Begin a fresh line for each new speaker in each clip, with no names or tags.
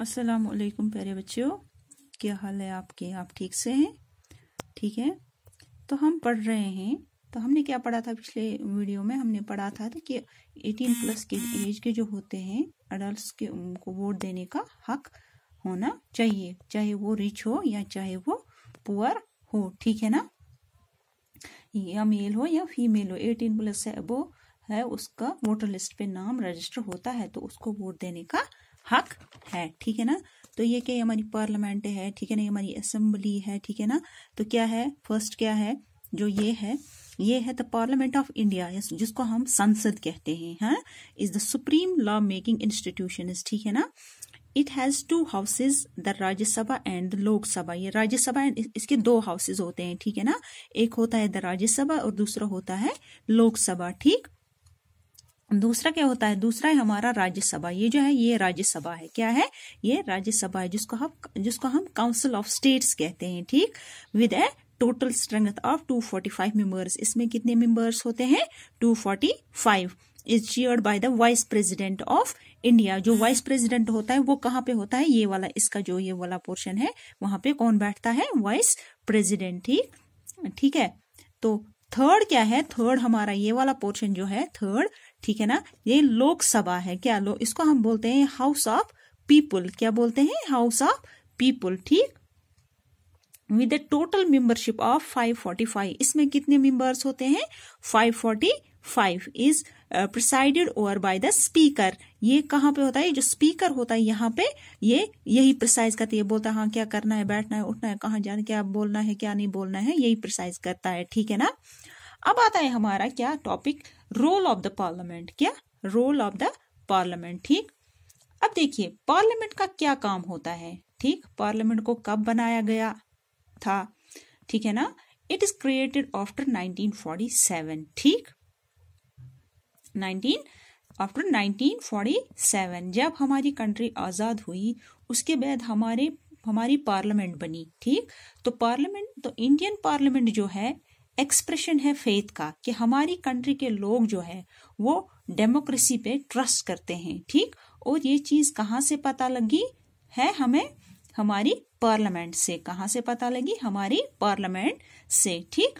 अस्सलाम वालेकुम प्यारे बच्चों, क्या हाल है आपके? आप ठीक से हैं? ठीक है। तो हम पढ़ रहे हैं। तो हमने क्या पढ़ा था पिछले वीडियो में? हमने पढ़ा था कि 18+ के एज के जो होते हैं अडल्ट के, उनको वोट देने का हक होना चाहिए, चाहे वो रिच हो या चाहे वो पुअर हो। ठीक है ना, या मेल हो या फीमेल हो, 18+ से अबो है उसका वोटर लिस्ट पे नाम रजिस्टर होता है तो उसको वोट देने का हक है। ठीक है ना। तो ये क्या, हमारी पार्लियामेंट है, ठीक है ना, ये हमारी असेंबली है। ठीक है ना। तो क्या है, फर्स्ट क्या है, जो ये है द पार्लियामेंट ऑफ इंडिया, जिसको हम संसद कहते हैं। हाँ, is the supreme law making institution. ठीक है ना। It has 2 houses, the Rajya Sabha and the Lok Sabha. ये राज्यसभा इसके 2 हाउसेज होते हैं। ठीक है ना। एक होता है द राज्यसभा और दूसरा होता है लोकसभा। ठीक, दूसरा क्या होता है, दूसरा है हमारा राज्यसभा। ये जो है ये राज्यसभा है। क्या है, ये राज्यसभा है, जिसको हम काउंसिल ऑफ स्टेट्स कहते हैं। ठीक, with a total strength of 245 members. इसमें कितने मेंबर्स होते हैं? 245। Is chaired by the vice president of India. जो वाइस प्रेसिडेंट होता है वो कहाँ पे होता है? ये वाला, इसका जो ये वाला पोर्शन है वहां पे कौन बैठता है? Vice president. ठीक है। तो थर्ड क्या है, थर्ड हमारा ये वाला पोर्शन जो है थर्ड, ठीक है ना, ये लोकसभा है। क्या इसको हम बोलते हैं हाउस ऑफ पीपुल। क्या बोलते हैं? House of people. ठीक, with a total membership of 545। इसमें कितने मेंबर्स होते हैं? 545। Is presided over by the speaker. ये कहाँ पे होता है? जो स्पीकर होता है यहाँ पे, यही प्रिसाइज करता है। ये बोलता है हाँ क्या करना है, बैठना है, उठना है, कहाँ जाना, क्या बोलना है, क्या नहीं बोलना है, यही प्रिसाइज करता है। ठीक है ना। अब आता है हमारा क्या topic, role of the parliament. क्या, रोल ऑफ द पार्लियामेंट। ठीक, अब देखिए पार्लियामेंट का क्या काम होता है। ठीक, पार्लियामेंट को कब बनाया गया था? ठीक है ना। It is created after 1947। ठीक, आफ्टर 1947 जब हमारी कंट्री आजाद हुई, उसके बाद हमारी पार्लियामेंट बनी। ठीक, तो पार्लियामेंट, तो इंडियन पार्लियामेंट जो है एक्सप्रेशन है फेथ का, कि हमारी कंट्री के लोग जो है वो डेमोक्रेसी पे ट्रस्ट करते हैं। ठीक, और ये चीज कहाँ से पता लगी है हमें? हमारी पार्लियामेंट से। कहाँ से पता लगी? हमारी पार्लियामेंट से। ठीक,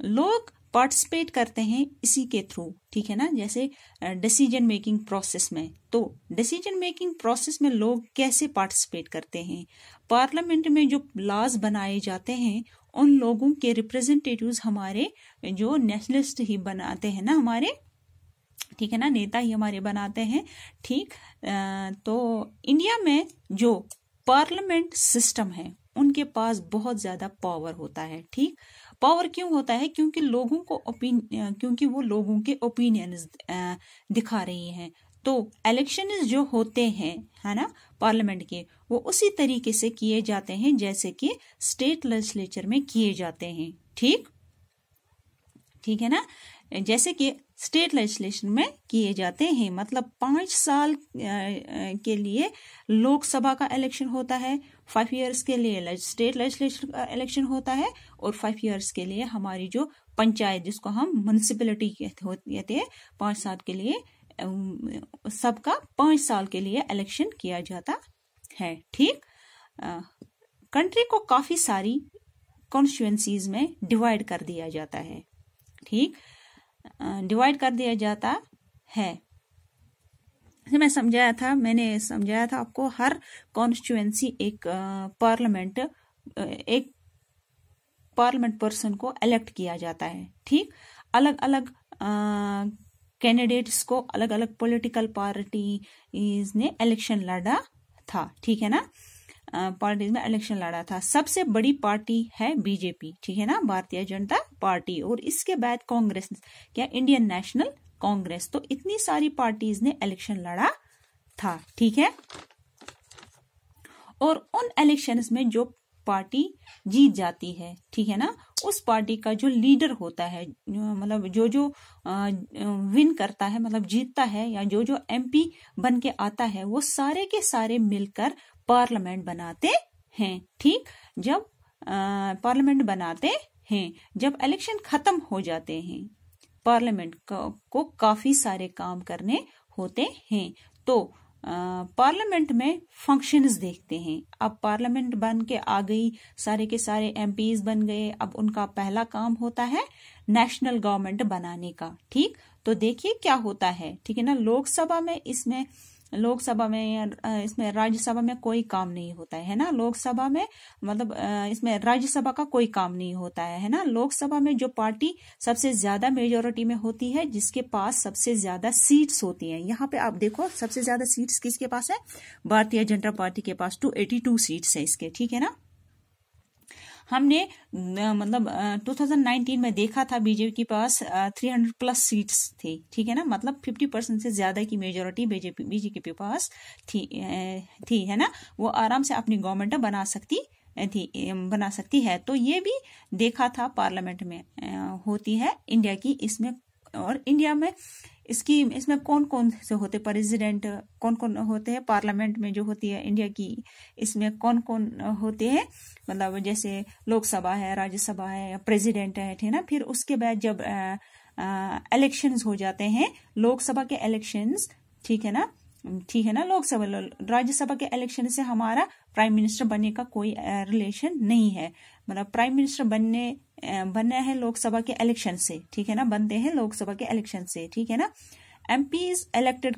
लोग पार्टिसिपेट करते हैं इसी के थ्रू। ठीक है ना, जैसे डिसीजन मेकिंग प्रोसेस में। तो डिसीजन मेकिंग प्रोसेस में लोग कैसे पार्टिसिपेट करते हैं? पार्लियामेंट में जो लॉज बनाए जाते हैं, उन लोगों के रिप्रेजेंटेटिव्स हमारे जो नेशनलिस्ट ही बनाते हैं ना हमारे, ठीक है ना, नेता ही हमारे बनाते हैं। ठीक, तो इंडिया में जो पार्लियामेंट सिस्टम है उनके पास बहुत ज्यादा पावर होता है। ठीक, पावर क्यों होता है? क्योंकि क्योंकि वो लोगों के ओपिनियंस दिखा रही हैं। तो इलेक्शन जो होते हैं, है ना, पार्लियामेंट के, वो उसी तरीके से किए जाते हैं जैसे कि स्टेट लेजिस्लेचर में किए जाते हैं। ठीक, ठीक है ना, जैसे कि स्टेट लेजिस्लेशन में किए जाते हैं। मतलब 5 साल के लिए लोकसभा का इलेक्शन होता है, 5 इयर्स के लिए स्टेट लेजिस्लेशन का इलेक्शन होता है, और 5 इयर्स के लिए हमारी जो पंचायत, जिसको हम म्युनिसिपैलिटी कहते हैं, 5 साल के लिए, सबका 5 साल के लिए इलेक्शन किया जाता है। ठीक, कंट्री को काफी सारी कॉन्स्टिट्यूएंसीज में डिवाइड कर दिया जाता है। ठीक, डिवाइड कर दिया जाता है। मैंने समझाया था आपको, हर कॉन्स्टिट्यूएंसी एक पार्लियामेंट पर्सन को इलेक्ट किया जाता है। ठीक, अलग अलग कैंडिडेट्स को अलग अलग पॉलिटिकल पार्टीज ने इलेक्शन लड़ा था। ठीक है ना, पार्टीज में इलेक्शन लड़ा था। सबसे बड़ी पार्टी है बीजेपी, ठीक है ना, भारतीय जनता पार्टी, और इसके बाद कांग्रेस, क्या, इंडियन नेशनल कांग्रेस। तो इतनी सारी पार्टीज ने इलेक्शन लड़ा था। ठीक है, और उन इलेक्शंस में जो पार्टी जीत जाती है, ठीक है ना, उस पार्टी का जो लीडर होता है, मतलब जो विन करता है, मतलब जीतता है, या जो एमपी बन के आता है, वो सारे के सारे मिलकर पार्लियामेंट बनाते हैं। ठीक, जब पार्लियामेंट बनाते हैं, जब इलेक्शन खत्म हो जाते हैं, पार्लियामेंट को काफी सारे काम करने होते हैं। तो पार्लियामेंट में फंक्शंस देखते हैं। अब पार्लियामेंट बन के आ गई, सारे के सारे एमपीज बन गए। अब उनका पहला काम होता है नेशनल गवर्नमेंट बनाने का। ठीक, तो देखिए क्या होता है। ठीक है ना, लोकसभा में इसमें राज्यसभा में कोई काम नहीं होता है ना। लोकसभा में मतलब इसमें राज्यसभा का कोई काम नहीं होता है ना। लोकसभा में जो पार्टी सबसे ज्यादा मेजोरिटी में होती है, जिसके पास सबसे ज्यादा सीट्स होती हैं, यहाँ पे आप देखो सबसे ज्यादा सीट्स किसके पास है, भारतीय जनता पार्टी के पास 282 सीट्स है इसके। ठीक है ना, हमने मतलब 2019 में देखा था बीजेपी के पास 300 प्लस सीट्स थी। ठीक है ना, मतलब 50% से ज्यादा की मेजोरिटी बीजेपी के पास थी है ना। वो आराम से अपनी गवर्नमेंट बना सकती है। तो ये भी देखा था पार्लियामेंट में होती है इंडिया की इसमें। और इंडिया में इसमें कौन कौन से होते प्रेसिडेंट, कौन कौन होते हैं पार्लियामेंट में जो होती है इंडिया की, इसमें कौन कौन होते हैं, मतलब जैसे लोकसभा है, राज्यसभा है, प्रेसिडेंट है। ठीक है ना, फिर उसके बाद जब इलेक्शंस हो जाते हैं, लोकसभा के इलेक्शंस, ठीक है ना, लोकसभा राज्यसभा के इलेक्शन से हमारा प्राइम मिनिस्टर बनने का कोई रिलेशन नहीं है। मतलब प्राइम मिनिस्टर बनने हैं लोकसभा के इलेक्शन से। ठीक है ना, बनते हैं लोकसभा के इलेक्शन से। ठीक है ना, एमपीज इलेक्टेड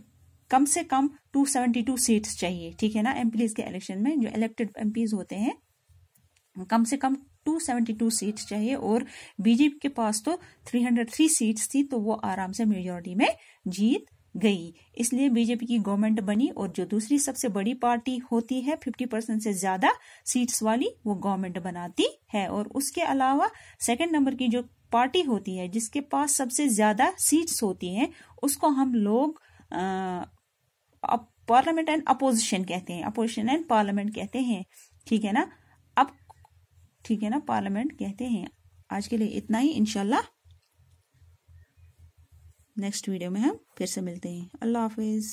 कम से कम 272 सीट्स चाहिए। ठीक है ना, एमपीज के इलेक्शन में जो इलेक्टेड एमपीज होते हैं कम से कम 272 सीट्स चाहिए। और बीजेपी के पास तो 303 सीट्स थी, तो वो आराम से मेजोरिटी में जीत गई। इसलिए बीजेपी की गवर्नमेंट बनी। और जो दूसरी सबसे बड़ी पार्टी होती है 50% से ज्यादा सीट्स वाली, वो गवर्नमेंट बनाती है। और उसके अलावा सेकंड नंबर की जो पार्टी होती है जिसके पास सबसे ज्यादा सीट्स होती हैं, उसको हम लोग पार्लियामेंट एंड अपोजिशन कहते हैं, अपोजिशन एंड पार्लियामेंट कहते हैं। ठीक है ना, अब ठीक है ना, पार्लियामेंट कहते हैं। आज के लिए इतना ही, इंशाल्लाह नेक्स्ट वीडियो में हम फिर से मिलते हैं। अल्लाह हाफिज।